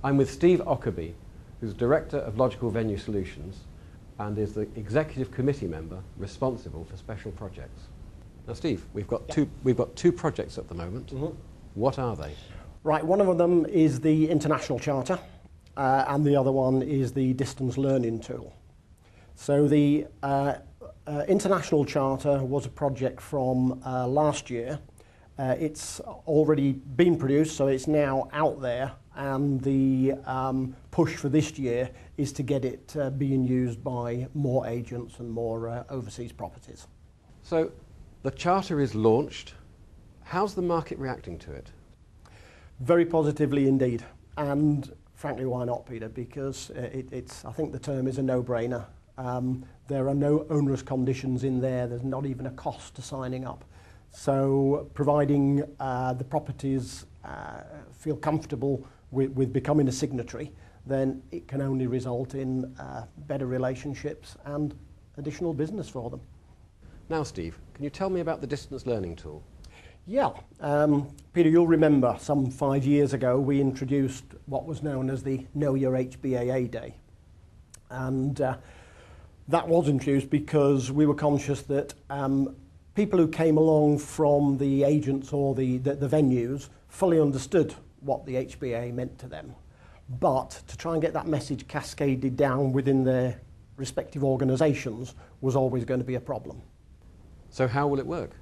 I'm with Steve Ockerby, who's Director of Logical Venue Solutions and is the Executive Committee member responsible for special projects. Now Steve, we've got two projects at the moment. Mm-hmm. What are they? Right, one of them is the International Charter and the other one is the Distance Learning Tool. So the International Charter was a project from last year. It's already been produced, so it's now out there, and the push for this year is to get it being used by more agents and more overseas properties. So the Charter is launched. How's the market reacting to it? Very positively indeed, and frankly, why not, Peter? Because I think the term is a no-brainer. There are no onerous conditions in there. There's not even a cost to signing up. So providing the properties feel comfortable with becoming a signatory, then it can only result in better relationships and additional business for them. Now Steve, can you tell me about the distance learning tool? Yeah, Peter, you'll remember some 5 years ago we introduced what was known as the Know Your HBAA Day. And that was introduced because we were conscious that people who came along from the agents or the venues fully understood what the HBAA meant to them. But to try and get that message cascaded down within their respective organisations was always going to be a problem. So how will it work?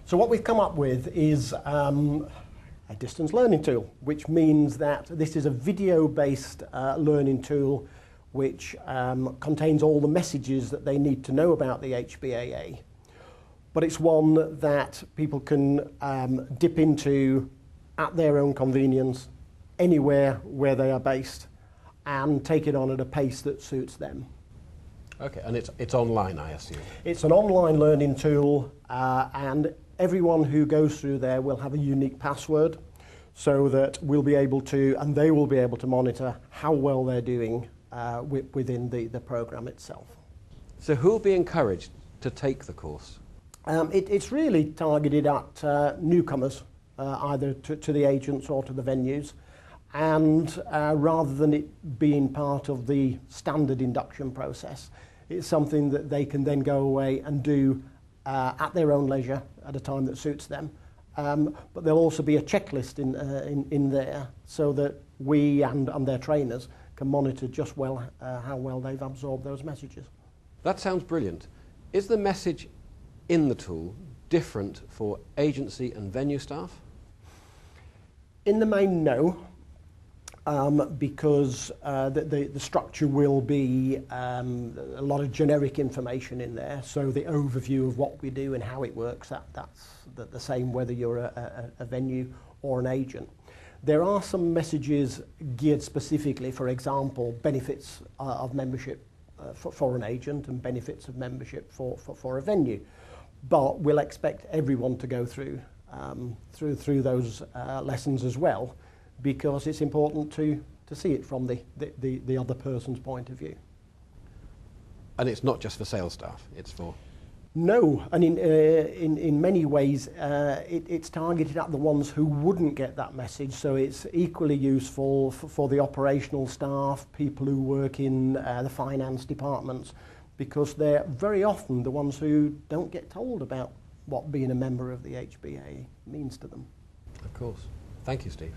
So what we've come up with is a distance learning tool, which means that this is a video-based learning tool which contains all the messages that they need to know about the HBAA. But it's one that people can dip into at their own convenience, anywhere where they are based, and take it on at a pace that suits them. Okay, and it's online, I assume? It's an online learning tool, and everyone who goes through there will have a unique password, so that we'll be able to, and they will be able to monitor how well they're doing within the programme itself. So who will be encouraged to take the course? It's really targeted at newcomers, either to the agents or to the venues, and rather than it being part of the standard induction process, it's something that they can then go away and do at their own leisure at a time that suits them. But there'll also be a checklist in there so that we and their trainers can monitor just how well they've absorbed those messages. That sounds brilliant. Is the message in the tool different for agency and venue staff? In the main, no, because the structure will be a lot of generic information in there. So the overview of what we do and how it works, that's the same whether you're a venue or an agent. There are some messages geared specifically, for example, benefits of membership for an agent and benefits of membership for a venue. But we'll expect everyone to go through those lessons as well, because it's important to see it from the other person's point of view. And it's not just for sales staff, it's for... No, and in many ways it's targeted at the ones who wouldn't get that message, so it's equally useful for the operational staff, people who work in the finance departments, because they're very often the ones who don't get told about what being a member of the HBAA means to them. Of course. Thank you, Steve.